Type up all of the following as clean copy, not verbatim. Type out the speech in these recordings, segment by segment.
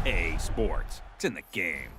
EA Sports. It's in the game.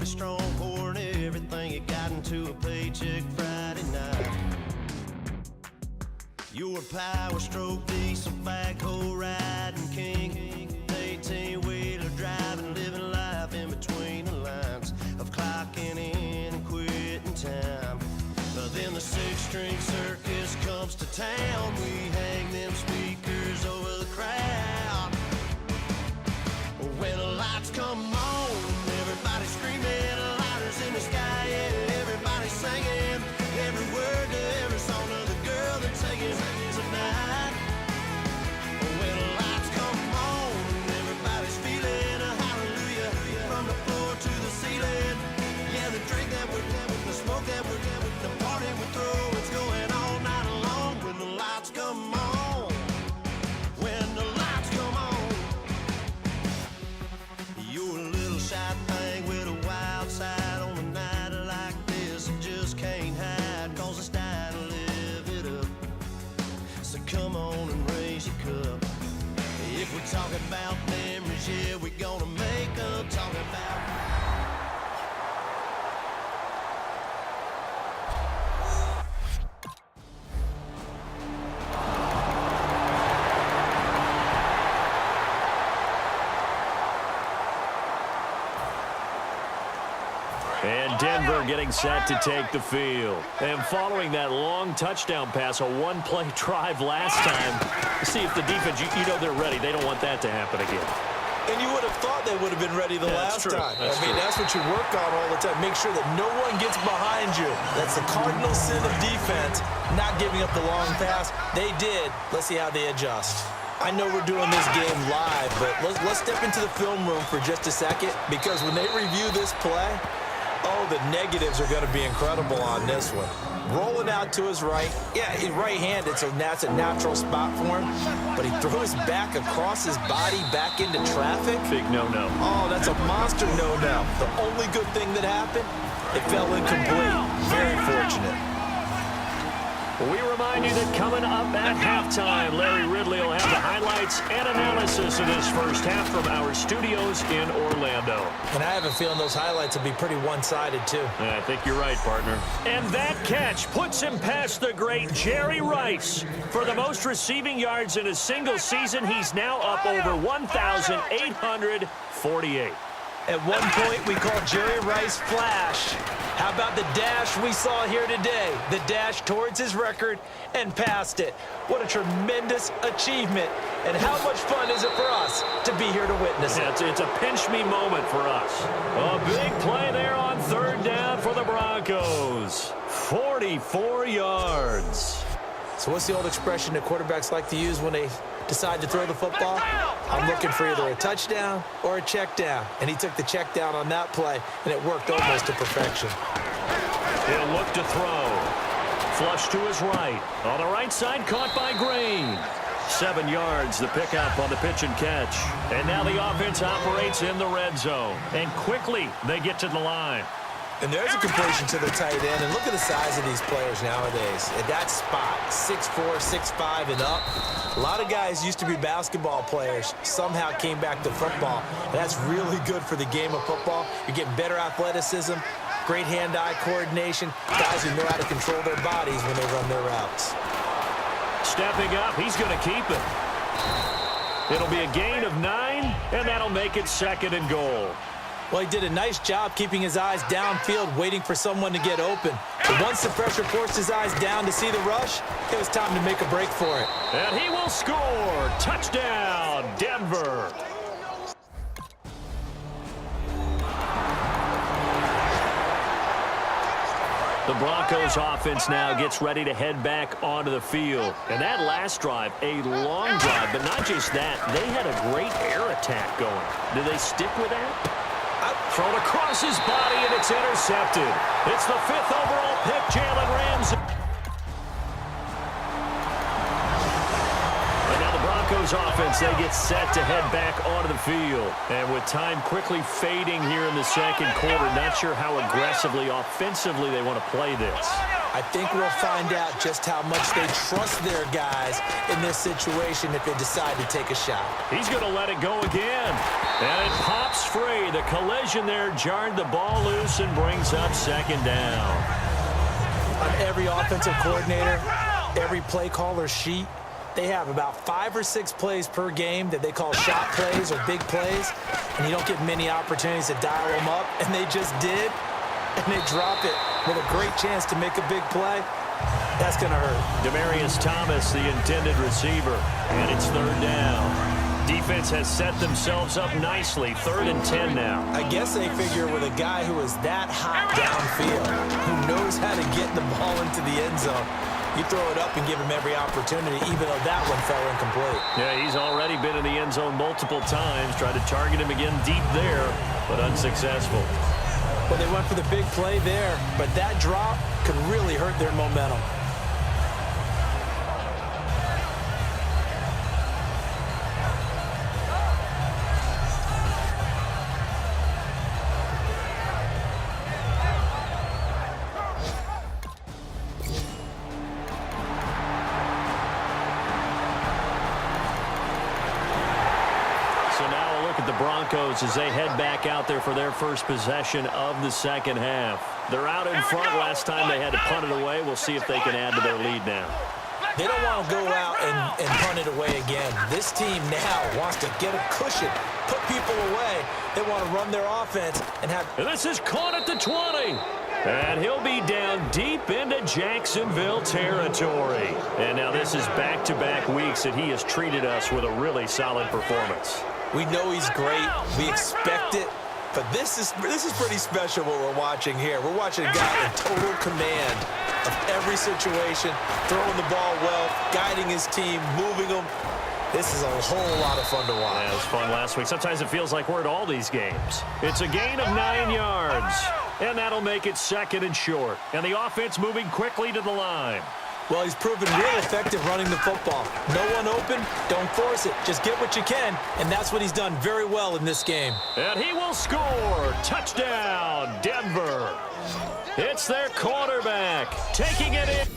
Strong pouring everything you got into a paycheck Friday night. You're a power stroke diesel backhoe riding king, 18-wheeler driving, living life in between the lines of clocking in and quitting time. But then the six-string circus comes to town. We hang them speakers over the crowd. When the lights come on, everybody's screaming, lighters in the sky, yeah, everybody's singing every word to every song of the girl they're taking tonight. When the lights come on, everybody's feeling a hallelujah from the floor to the ceiling. Yeah, the drink that we're having, the smoke that we're having, the party we throw, it's going all night long. When the lights come on, when the lights come on, you're a little shy thing with a wild side on a night like this. You just can't hide, cause it's time to live it up. So come on and raise your cup. If we're talking about memories, yeah, we're gonna make them. Talking about And Denver getting set to take the field. And following that long touchdown pass, a one-play drive last time, see if the defense, you know they're ready. They don't want that to happen again. And you would have thought they would have been ready the last time. That's what you work on all the time. Make sure that no one gets behind you. That's the cardinal sin of defense, not giving up the long pass. They did. Let's see how they adjust. I know we're doing this game live, but let's step into the film room for just a second, because when they review this play, oh, the negatives are going to be incredible on this one. Rolling out to his right. Yeah, he's right-handed, so that's a natural spot for him. But he throws back across his body back into traffic. Big no-no. Oh, that's a monster no-no. The only good thing that happened, it fell incomplete. Very fortunate. We remind you that coming up at halftime, Larry Ridley will have the highlights and analysis of this first half from our studios in Orlando. And I have a feeling those highlights will be pretty one-sided, too. I think you're right, partner. And that catch puts him past the great Jerry Rice. For the most receiving yards in a single season, he's now up over 1,848. At one point, we called Jerry Rice Flash. How about the dash we saw here today? The dash towards his record and past it. What a tremendous achievement. And how much fun is it for us to be here to witness it? It's a pinch-me moment for us. A big play there on third down for the Broncos. 44 yards. So what's the old expression that quarterbacks like to use when they decide to throw the football? I'm looking for either a touchdown or a check down. And he took the check down on that play, and it worked almost to perfection. He'll look to throw. Flush to his right. On the right side, caught by Green. 7 yards, the pickup on the pitch and catch. And now the offense operates in the red zone. And quickly, they get to the line. And there's a completion to the tight end. And look at the size of these players nowadays. At that spot, 6'4", 6'5", and up. A lot of guys used to be basketball players, somehow came back to football. And that's really good for the game of football. You're getting better athleticism, great hand-eye coordination, guys who know how to control their bodies when they run their routes. Stepping up, he's going to keep it. It'll be a gain of 9, and that'll make it 2nd and goal. Well, he did a nice job keeping his eyes downfield, waiting for someone to get open. But once the pressure forced his eyes down to see the rush, it was time to make a break for it. And he will score. Touchdown, Denver. The Broncos offense now gets ready to head back onto the field. And that last drive, a long drive, but not just that. They had a great air attack going. Do they stick with that? Thrown across his body, and it's intercepted. It's the 5th overall pick, Jalen Ramsey. Broncos offense, they get set to head back onto the field. And with time quickly fading here in the second quarter, not sure how aggressively, offensively they want to play this. I think we'll find out just how much they trust their guys in this situation if they decide to take a shot. He's going to let it go again. And it pops free. The collision there jarred the ball loose and brings up second down. On every offensive coordinator, every play caller sheet, they have about 5 or 6 plays per game that they call shot plays or big plays, and you don't get many opportunities to dial them up, and they just did, and they drop it with a great chance to make a big play. That's going to hurt. Demaryius Thomas, the intended receiver, and it's third down. Defense has set themselves up nicely, 3rd and 10 now. I guess they figure with a guy who is that hot downfield, who knows how to get the ball into the end zone, you throw it up and give him every opportunity, even though that one fell incomplete. Yeah, he's already been in the end zone multiple times. Tried to target him again deep there, but unsuccessful. Well, they went for the big play there, but that drop could really hurt their momentum. Broncos as they head back out there for their first possession of the second half. They're out in front. Last time they had to punt it away. We'll see if they can add to their lead now. They don't want to go out and punt it away again. This team now wants to get a cushion, put people away. They want to run their offense and have... And this is caught at the 20. And he'll be down deep into Jacksonville territory. And now this is back-to-back weeks that he has treated us with a really solid performance. We know he's great. We expect it. But this is pretty special what we're watching here. We're watching a guy in total command of every situation, throwing the ball well, guiding his team, moving them. This is a whole lot of fun to watch. Yeah, it was fun last week. Sometimes it feels like we're at all these games. It's a gain of 9 yards, and that'll make it 2nd and short. And the offense moving quickly to the line. Well, he's proven real effective running the football. No one open, don't force it. Just get what you can, and that's what he's done very well in this game. And he will score. Touchdown, Denver. It's their quarterback taking it in.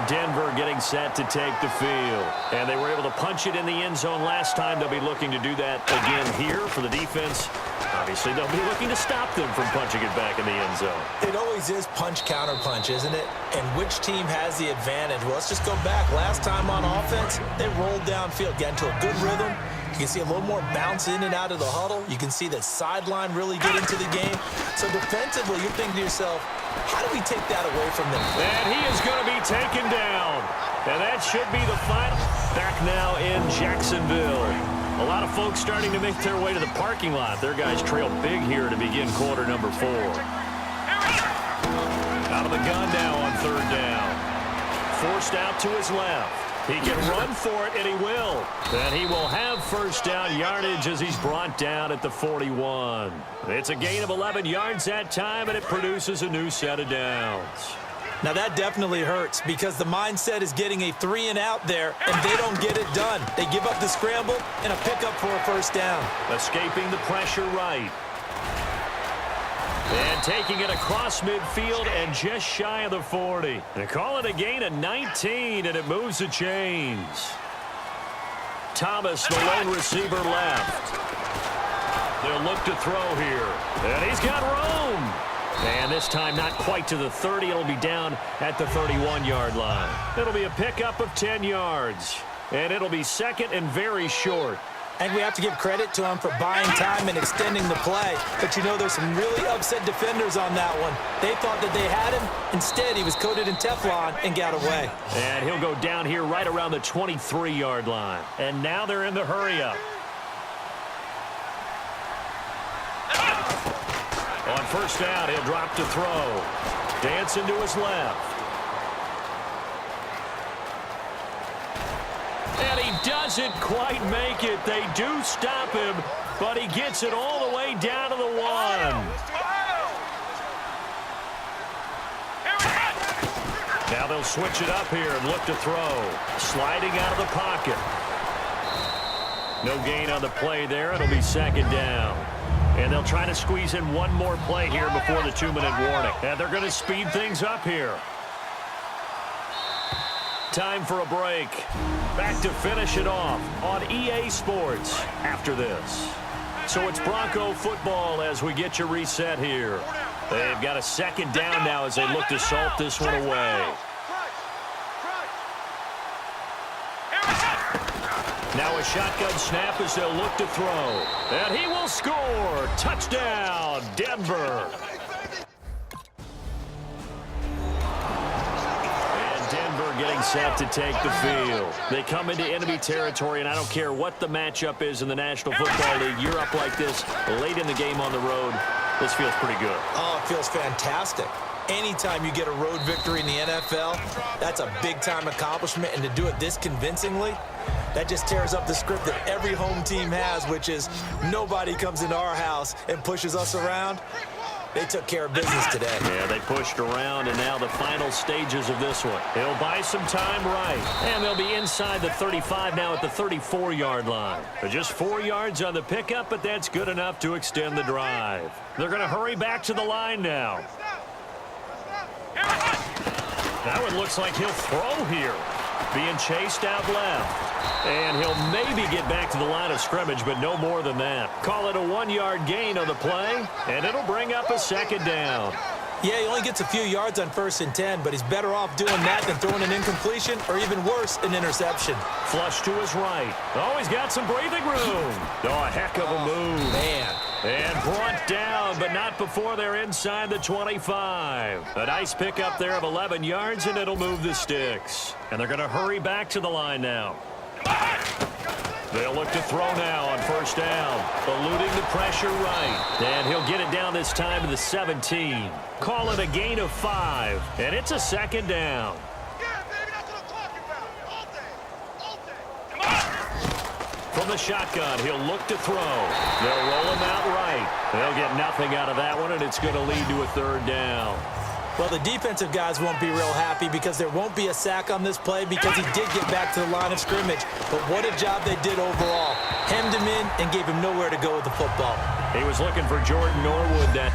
Denver getting set to take the field. And they were able to punch it in the end zone last time. They'll be looking to do that again here for the defense. Obviously, they'll be looking to stop them from punching it back in the end zone. It always is punch-counter-punch, isn't it? And which team has the advantage? Well, let's just go back. Last time on offense, they rolled downfield, got into a good rhythm. You can see a little more bounce in and out of the huddle. You can see the sideline really get into the game. So defensively, you're thinking to yourself, how do we take that away from them? And he is going to be taken down. And that should be the final. Back now in Jacksonville. A lot of folks starting to make their way to the parking lot. Their guys trail big here to begin quarter number 4. Out of the gun now on 3rd down. Forced out to his left. He can run for it, and he will. And he will have first down yardage as he's brought down at the 41. It's a gain of 11 yards that time, and it produces a new set of downs. Now that definitely hurts because the mindset is getting a 3-and-out there, and they don't get it done. They give up the scramble and a pickup for a first down. Escaping the pressure right. And taking it across midfield and just shy of the 40. They call it a gain of 19, and it moves the chains. Thomas, the lone receiver, left. They'll look to throw here. And he's got room. And this time not quite to the 30. It'll be down at the 31-yard line. It'll be a pickup of 10 yards. And it'll be 2nd and very short. And we have to give credit to him for buying time and extending the play. But you know, there's some really upset defenders on that one. They thought that they had him. Instead, he was coated in Teflon and got away. And he'll go down here right around the 23-yard line. And now they're in the hurry-up. On first down, he'll drop to throw. Dancing to his left. And he doesn't quite make it. They do stop him, but he gets it all the way down to the 1. Now they'll switch it up here and look to throw. Sliding out of the pocket. No gain on the play there. It'll be second down. And they'll try to squeeze in one more play here before the 2-minute warning. And they're going to speed things up here. Time for a break. Back to finish it off on EA Sports after this. So it's Bronco football as we get you reset here. They've got a second down now as they look to salt this one away. Now a shotgun snap as they'll look to throw. And he will score. Touchdown, Denver. And Denver getting set to take the field. They come into enemy territory, and I don't care what the matchup is in the National Football League. You're up like this late in the game on the road. This feels pretty good. Oh, it feels fantastic. Anytime you get a road victory in the NFL, that's a big-time accomplishment, and to do it this convincingly, that just tears up the script that every home team has, which is nobody comes into our house and pushes us around. They took care of business today. Yeah, they pushed around, and now the final stages of this one. He'll buy some time right, and they'll be inside the 35 now at the 34-yard line. They're just 4 yards on the pickup, but that's good enough to extend the drive. They're going to hurry back to the line now. That one looks like he'll throw here. Being chased out left. And he'll maybe get back to the line of scrimmage, but no more than that. Call it a 1-yard gain on the play, and it'll bring up a second down. Yeah, he only gets a few yards on 1st and 10, but he's better off doing that than throwing an incompletion or even worse, an interception. Flush to his right. Oh, he's got some breathing room. Oh, a heck of a move. Man. And brought down, but not before they're inside the 25. A nice pickup there of 11 yards, and it'll move the sticks. And they're going to hurry back to the line now. They'll look to throw now on 1st down. Eluding the pressure right. And he'll get it down this time to the 17. Call it a gain of 5. And it's a second down. From the shotgun, he'll look to throw. They'll roll him out right. They'll get nothing out of that one, and it's going to lead to a 3rd down. Well, the defensive guys won't be real happy because there won't be a sack on this play because he did get back to the line of scrimmage. But what a job they did overall. Hemmed him in and gave him nowhere to go with the football. He was looking for Jordan Norwood then.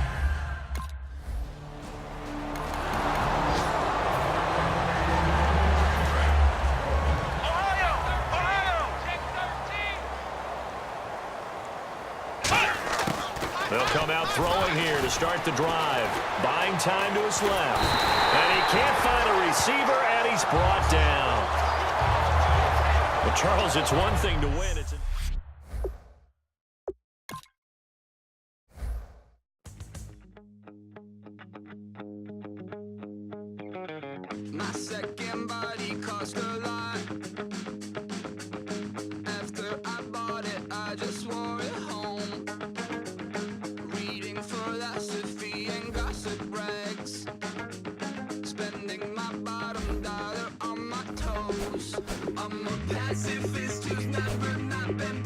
They'll come out throwing here to start the drive. Buying time to his left. And he can't find a receiver, and he's brought down. Well, Charles, it's one thing to win. It's My second body cost a lot. After I bought it, I just wore it home. Reading philosophy and gossip rags. Spending my bottom dollar on my toes. I'm a pacifist who's never not been